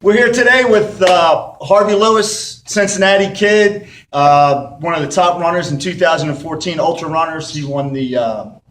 We're here today with Harvey Lewis, Cincinnati kid, one of the top runners in 2014 ultra runners. He won the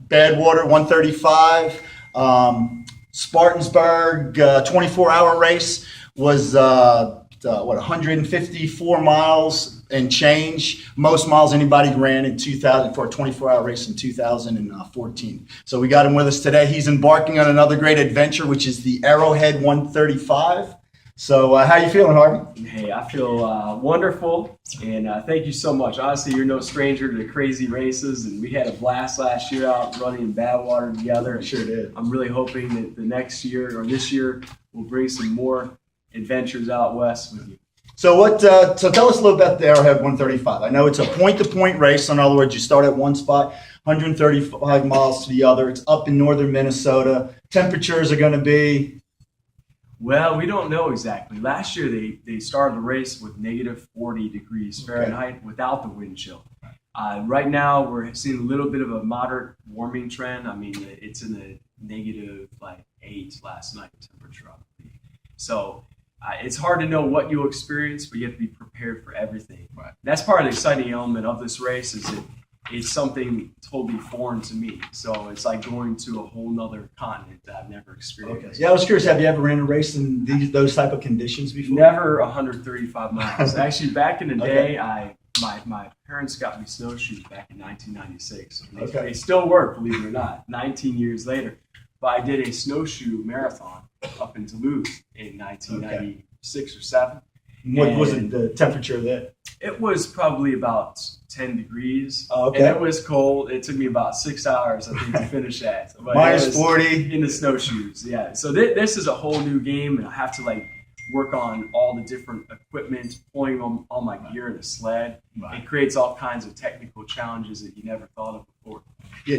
Badwater 135, Spartansburg 24-hour race was 154 miles and change. Most miles anybody ran in 2000 for a 24-hour race in 2014. So we got him with us today. He's embarking on another great adventure, which is the Arrowhead 135. So how you feeling, Harvey? Hey, I feel wonderful, and thank you so much. Honestly, you're no stranger to crazy races, and we had a blast last year out running in Badwater together. Sure did. I'm really hoping that the next year or this year we'll bring some more adventures out west with you. So so tell us a little about the Arrowhead 135. I know it's a point-to-point race. In other words, you start at one spot, 135 miles to the other. It's up in northern Minnesota. Temperatures are going to be... Well, we don't know exactly. Last year they started the race with negative 40 degrees Fahrenheit without the wind chill. Right now we're seeing a little bit of a moderate warming trend. I mean, it's in the negative 8 last night temperature. So it's hard to know what you'll experience, but you have to be prepared for everything. Right. That's part of the exciting element of this race is that it's something totally foreign to me. So it's like going to a whole nother continent that I've never experienced. Okay. Yeah, I was curious, have you ever ran a race in those type of conditions before? Never 135 miles. Actually, back in the day, my parents got me snowshoes back in 1996. They still work, believe it or not, 19 years later. But I did a snowshoe marathon up in Duluth in 1996 or 7. What was the temperature there? It was probably about 10 degrees. Okay. And it was cold. It took me about 6 hours, I think, to finish that. But Minus 40. In the snowshoes, yeah. So this is a whole new game, and I have to work on all the different equipment, pulling all my gear in a sled. Right. It creates all kinds of technical challenges that you never thought of before. Yeah,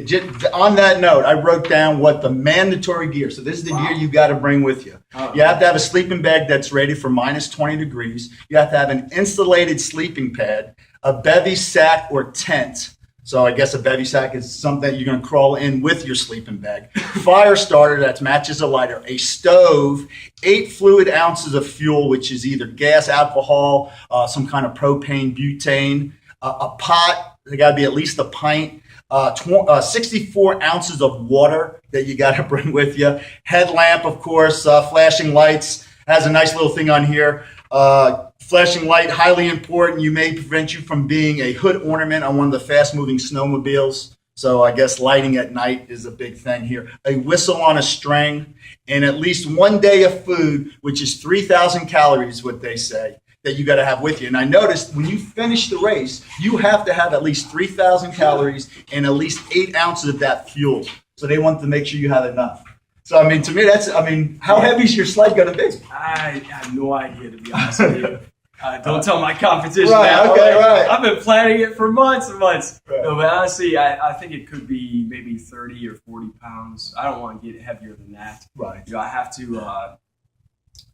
on that note, I wrote down what the mandatory gear. So this is the gear you got to bring with you. You have to have a sleeping bag that's rated for minus 20 degrees. You have to have an insulated sleeping pad, a bevy sack or tent. So I guess a bevy sack is something that you're going to crawl in with your sleeping bag. Fire starter that matches a lighter, a stove, 8 fluid ounces of fuel, which is either gas, alcohol, some kind of propane, butane, a pot. They got to be at least a pint. 64 ounces of water that you got to bring with you. Headlamp, of course, flashing lights. Has a nice little thing on here. Flashing light, highly important. You may prevent you from being a hood ornament on one of the fast-moving snowmobiles. So I guess lighting at night is a big thing here. A whistle on a string, and at least 1 day of food, which is 3,000 calories, what they say, that you got to have with you. And I noticed when you finish the race, you have to have at least 3,000 calories and at least 8 ounces of that fuel. So they want to make sure you have enough. So, I mean, to me, how heavy is your sled going to be? I have no idea, to be honest with you. Don't tell my competition that. Right. I've been planning it for months and months. Right. No, but honestly, I think it could be maybe 30 or 40 pounds. I don't want to get heavier than that. Right. I have to...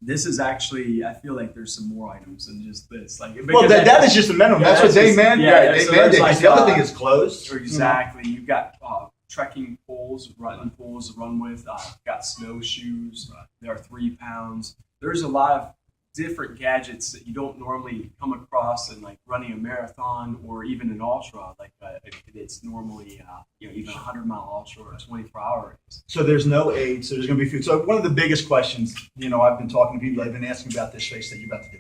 this is actually, I feel like there's some more items than just this. Well, that is just a minimum. That's what they mandate. They mandate. The other thing is clothes. Exactly. You've got trekking poles, running poles to run with. Got snowshoes. They're 3 pounds. There's a lot of different gadgets that you don't normally come across in running a marathon or even an ultra. It's normally even a 100-mile ultra or a 24-hour race. So there's no aid. So there's going to be food. So one of the biggest questions, I've been talking to people. I've been asking about this race that you're about to do.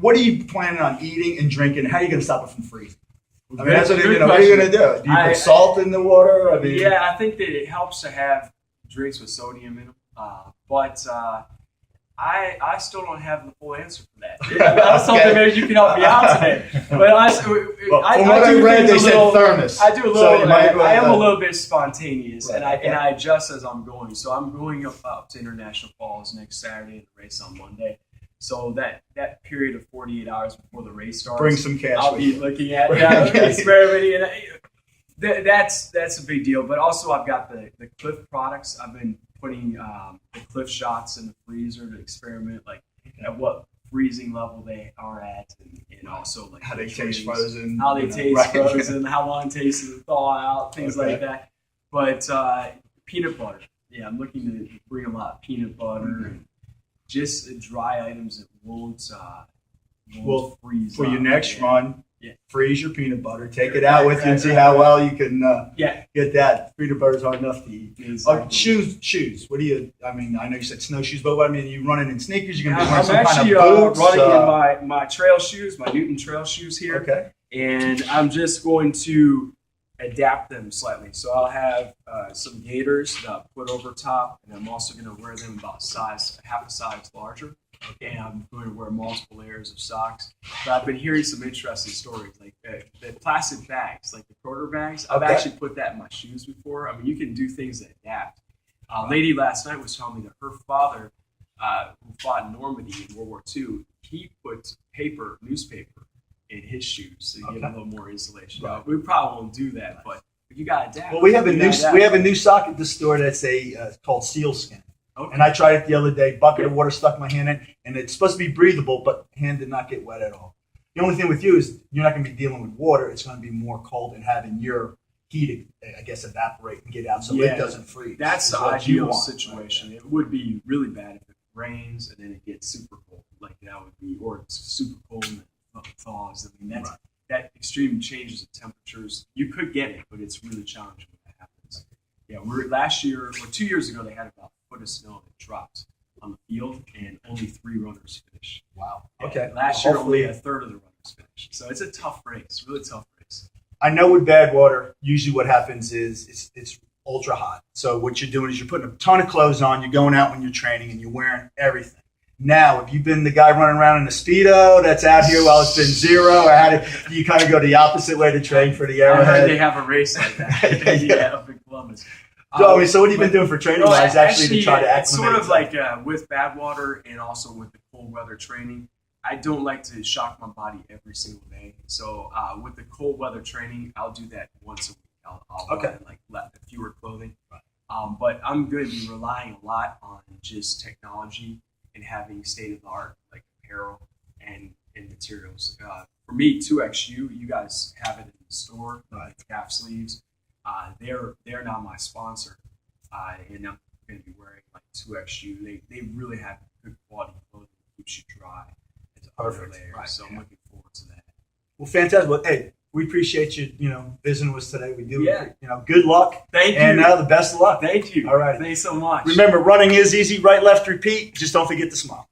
What are you planning on eating and drinking? How are you going to stop it from freezing? What are you going to do? Do you put salt in the water? I think that it helps to have drinks with sodium in them. But I still don't have the full answer for that. That's something maybe you can help me out today. But they said thermos. I do a little. I am a little bit spontaneous, and I adjust as I'm going. So I'm going up to International Falls next Saturday and race on Monday. So that period of 48 hours before the race starts, bring some cash. I'll be looking at experimenting, and that's a big deal. But also I've got the Cliff products. I've been putting the Cliff shots in the freezer to experiment, at what freezing level they are at, and also how they taste frozen, frozen, how long it takes to thaw out, things like that. But peanut butter, I'm looking to bring a lot of peanut butter and just dry items that won't Well, freeze. for your up. next Yeah. run, Yeah. freeze your peanut butter, take it out with you, and see how well you can Yeah. get that. Peanut butter's hard enough to eat. Exactly. Shoes. What do you? I mean, I know you said snowshoes, but what I mean, you running in sneakers? You're gonna be wearing I'm some actually kind of boots. running in my trail shoes, my Newton trail shoes here. Okay. And I'm just going to adapt them slightly. So I'll have some gaiters that I'll put over top, and I'm also going to wear them about half a size larger. And I'm going to wear multiple layers of socks. But I've been hearing some interesting stories, like the plastic bags, like the quarter bags. I've Okay. actually put that in my shoes before. I mean, you can do things that adapt. A lady last night was telling me that her father, who fought in Normandy in World War II, he put newspaper in his shoes to give a little more insulation. Right. Now, we probably won't do that, but you got to adapt. Well, we have You gotta a adapt. new sock at the store that's called sealskin. Okay. And I tried it the other day. Bucket of water stuck my hand in, and it's supposed to be breathable, but hand did not get wet at all. The only thing with you is you're not going to be dealing with water. It's going to be more cold and having your heat, I guess, evaporate and get out so Yeah. it doesn't freeze. That's is the what you ideal want. situation. It would be really bad if it rains and then it gets super cold, like that would be, or it's super cold and it thaws. I mean, that extreme changes of temperatures. You could get it, but it's really challenging when that happens. Yeah, last year or 2 years ago, they had about a foot of snow that dropped on the field, and only 3 runners finished. Wow. Yeah, Okay. last year, Hopefully- only a third of the runners finished. So it's a tough race, really tough race. I know with bad water, usually what happens is it's ultra hot. So what you're doing is you're putting a ton of clothes on, you're going out when you're training, and you're wearing everything. Now, if you've been the guy running around in a Speedo that's out here while it's been zero, or you kind of go the opposite way to train for the I heard Arrowhead? they have a race like that. Yeah. Up in Columbus. So, what have you been doing for training wise actually to try to acclimate? It's sort of like with bad water and also with the cold weather training. I don't like to shock my body every single day. So with the cold weather training, I'll do that once a week. I'll Okay. run like fewer clothing. But I'm going to be relying a lot on just technology and having state-of-the-art like apparel and materials. For me, 2XU, you guys have it in the store, calf sleeves. They're not my sponsor, and I'm going to be wearing like 2XU. They really have good quality clothing that keeps you dry. It's a Perfect. layer, Right. so I'm looking forward to that. Well, fantastic. Well, hey, we appreciate you, visiting with us today. We do. Yeah. Good luck. Thank you. And the best of luck. Thank you. All right. Thanks so much. Remember, running is easy. Right, left, repeat. Just don't forget to smile.